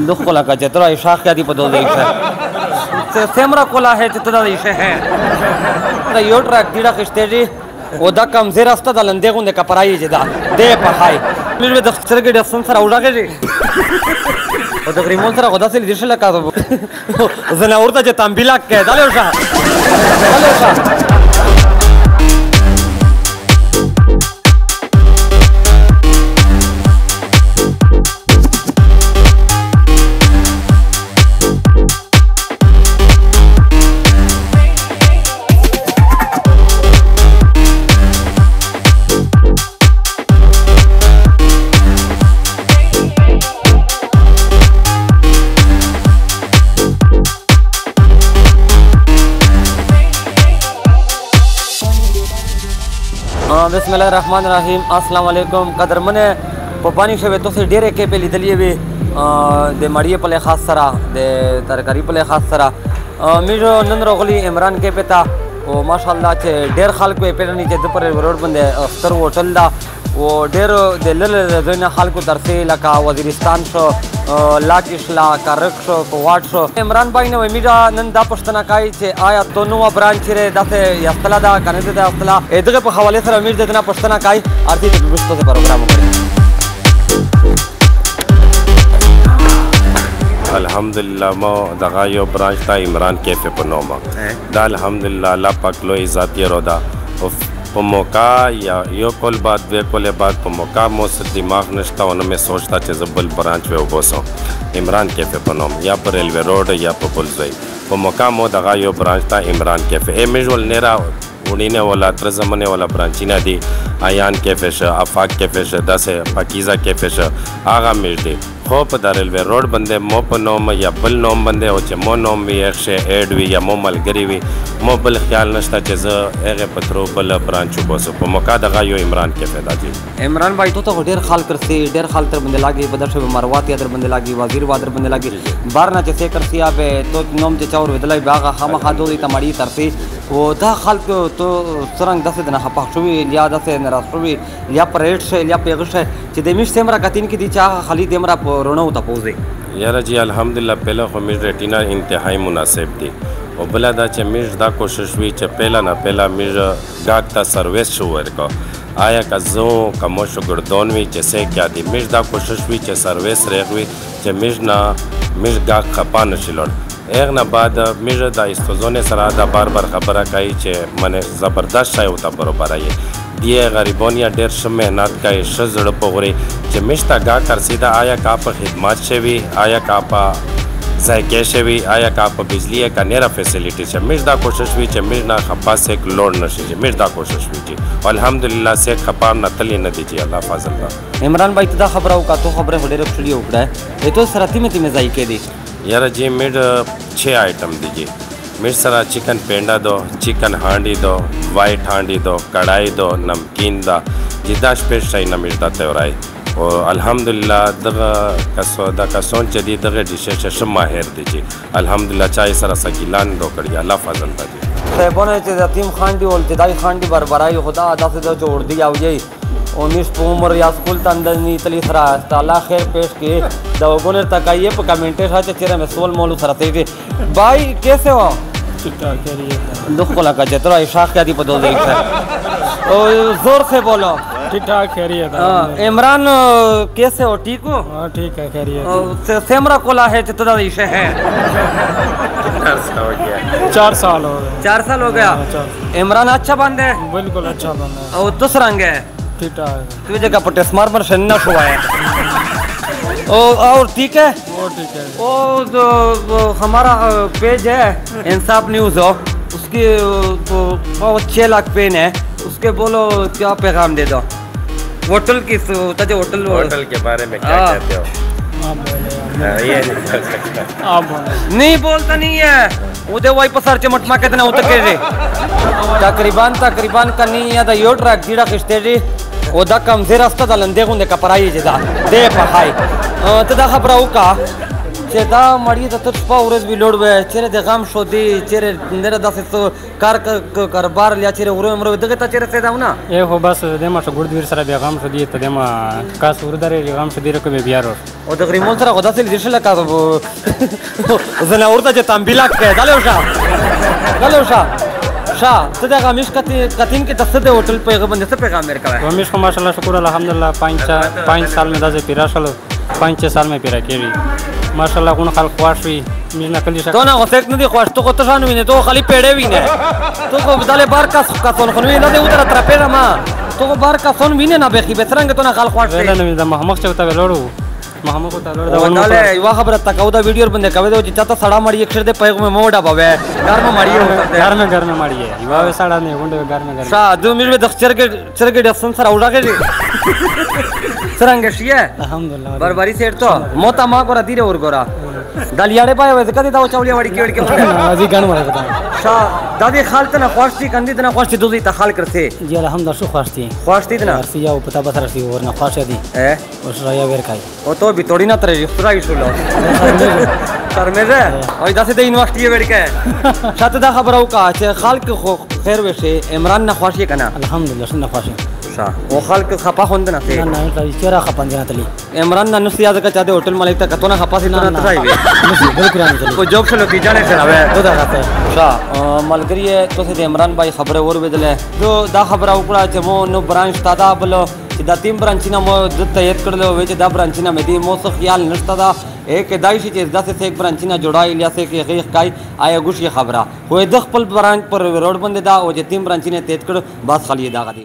دخل کا چترا اشاق کیا دی پدو دیشا سیمرا کولا ہے چترا دیشا ہے یو ٹریک دیڑا کشتے جی او دا کم زیر استا دا لندے گوندے کپرائی جی دا دے پخائی میرے دا سرگی دا سنسر اوڑا کے جی او دا گریمون سر خدا سے لیدرش لکا تو زناور دا جی تنبیلاک کے دالے اوشا دالے اوشا بسم الله الرحمن الرحیم السلام علیکم قدرمنه په پانی شوه تو سه ډیره کې په لیدلې وي د مړی په خاص سره د ترکاری په خاص سره میرو نن راغلی عمران کې پتا او ماشاءالله چې ډیر خلک په پیرنی چې د پر روډ باندې اختر هوټل دا او ډیر د لل زنه خلکو درسه لکه وزیرستان شو لاکشلا کارک شو کوواټ شو عمران بھائی نو میرا نن دا پښتنه کوي چې آیا تو نو برانچ لري داسه یستلا دا کنه دا یستلا دغه په حواله سره امیر دغه پښتنه کوي ارتي د وشتو پروګرام کوي الحمدلله مو دغه یو برانچ تا عمران کیفه په نومه دا الحمدلله الله پاک لوی ذاتی رودا په موقع یا یو کول بعد دوی کول بعد په موقع مو دماغ نشتا ونه میں سوچتا چې زبل برانچ و وګوسم عمران کیفه په نوم یا پر ریلوی روډ یا په بلځای په موقع مو دغه یو برانچ تا عمران کیفه میجول نیرا ونینه ولا تر زمانه ولا برانچینا دی آیان کیفه ش افاق کیفه ش داسه پاکیزه کیفه ش آغا میج دی خو په ریلوی روډ باندې مو په نوم یا بل نوم باندې او چې مو نوم وی 108 وی یا مو ملګری وی مو بل خیال نشته چې زه هغه پترو بل برانچ وبوسو په موقع دغه یو عمران کیفه دا جی عمران بھائی تو ډیر خال کرسی ډیر خال تر باندې لاګي بدر شو مروات یا در باندې لاګي وزیر وادر باندې لاګي بار نه چې کرسی به تو نوم چې چاور ودلای باغه خامخا دوی تمړی ترسي و دا خلق تو څنګه داسې د نه خپه شوی یا داسې ناراض شوی یا پریټ شه یا پیغش شه چې د میش سیمرا کتین کې دي چا خالد امرا رونو ته پوزي یاره جی الحمدلله پهله خو میز ریټینا انتهایی مناسب دی او بل دا چې میز دا کوشش وی چې پهلا نه پهلا میز گاټ تا سرویس شو ورکو آیا کزو کمو شګردون وی چې سه کیا دی میز دا کوشش وی چې سرویس رغوي چې میز نه میز گاټ خپا نشلور ایغ نه بعد میز دا استوزونه سره دا بار بار خبره کوي چې منه زبردست شای او ته برابر ای دی غریبونیا ډیر ش مهنت کوي ش زړه پغوري چې مشتا گا کرسیدا آیا کا په خدمات شوی آیا کا په ځای شوی آیا کا په بجلی کا نیرا فیسیلیټی چې مشدا کوشش وی چې مشنا خپا سے لوړ نشي چې مشدا کوشش وی چې الحمدلله سے خپا نه تلی نه دی چې الله فضل الله عمران بھائی ته خبرو کا تو خبره ډیره کړی وکړه ته سرتی می ته ځای کې دي یاره جی میډ 6 آئٹم دیجیے میرے سرا چکن پینڈا دو چکن ہانڈی دو وائٹ ہانڈی دو کڑھائی دو نمکین دا جدا اسپیش شائی نہ میردا تیورائی اور الحمدللہ دغه کسون چدی دغه ډیشه شش ماهر دیجیے الحمدللہ چای سرا سگیلان دو کړی الله فضل دی صاحبونه چې یتیم خاندي او ابتدایي خاندي بربرای خدا داسې د جوړ دی او یی او نش په عمر یا سکول تندنی تلی سرا تعالی خیر پیش کی دا وګونه تکایه په کمنټ راځي چې مې سوال مولو سره ته دي بھائی کیسے ہو ٹھیک ہے دخل کا چترا اشاق کیا دی پدو دیشا او زور سے بولو ٹھیک ٹھاک خیریت عمران کیسے ہو ٹھیک ہو ہاں ٹھیک ہے خیریت سیمرا کولا ہے چترا دیشا ہے 4 سال ہو گئے 4 سال ہو گیا عمران اچھا بند ہے بالکل اچھا بند ہے او تس رنگ ہے ٹھیک ٹھاک تو جگہ پر ٹسمار پر شننا ہوا ہے اور ٹھیک ہے وہ ٹھیک ہے جو ہمارا پیج ہے انصاف نیوز ہو اس کی 6 لاکھ پین ہے اس کے بولو کیا پیغام دے دو ہوٹل کی ہوٹل کے بارے میں کیا کہتے ہو نہیں بولتا نہیں ہے ادے وائی پسار چمٹ ما کہتے ہیں اتکے جی تقریباً کا نہیں ہے دا یو ٹریک دیڑا کشتے جی او دا کم زیر استا دا لندے گوندے کپرائی جی دا دے پخائی تا دا خبراو کا چې دا مړی ته تر شپه ورځ وي لوړ وی چیرې د غم شو دی چیرې نره داسې څه کاربار یا چیرې ورو مرو دغه ته چیرې څه نه ای خو بس دما شو ګورد ویر سره بیا غم شو دی ته دما کاس ور درې غم شو دی رکو بیا ور او د غریمون سره غدا سره دشه لکه زنه ورته چې تنبیلا کوي دالو شا شا ته دا غمیش کتین کې دسته د هوټل پیغام باندې څه پیغام ورکوي همیش خو ماشاءالله شکر الحمدلله 5 سال में داسې پیرا شلو 5 سال में پیرا کېږي ماشاءالله کون خلک خوښ وي مې نه کلی تو نه غوښتک نه دی خوښ تو ته شانو وینې تو خالی پیړې وینې تو کو بداله بار کا څون خو نه دی وتر تر پیړه ما تو کو بار کا څون وینې نه بخي به څنګه تو نه خلک خوښ ویل نه د محمد چوتا ولړو محمد کو تعالی دا ونه یو خبره تکاو دا ویډیو باندې کوي دا چې چاته سړا مړی اکثر دې پیغام موډا بوي گھر में مړی घर में مړی ہے یو سړا نه غونډه घर में شا دو مې د چرګ د سن سره وډا کې څنګه شي الحمدلله بربري سیټ تو موتا ما ګور دیره ور ګورا دلیاړې پای وځ کدي دا چاولیا وړي کې ازي ګان وړه شا دادی خالت نه خوښتي کندي نه خوښتي دوی ته خال کرته جی الحمدلله شو خوښتي نه ارسیا او پتا بسره سی ورنه خوښ دي اوس رایا ور کوي او تو به توڑی نه ترې خدای شولو شرمېده او داسې د یونیورسيټي وړي کې شاته دا خبره وکړه چې خلک خو خیر وشه عمران نه خوښي کنه الحمدلله څنګه خوښي شا او خلک خپه خوند نه نه نه چیرې خپه نه تلی عمران نه نو یاد کا چاته هوټل ملک ته کتونه خپه سي نه ترای وي بالکل نه تلی کو جوب شلو کی جانے سره وې دا راته شا ملګری ته د عمران بھائی خبره ور ودله جو دا خبره وکړه چې مو نو برانچ تا دا بل چې دا تیم برانچینه مو د تایید کړل او چې دا برانچینه مې دې مو څه خیال نشته دا एक दाइशी चीज दस से एक ब्रांचीना जोड़ाई लिया से कि गीख काई आया गुश ये खबरा वो दख पल ब्रांच पर रोड बंदे दा वो जे तीन ब्रांचीने तेज कर बस खाली दागा दी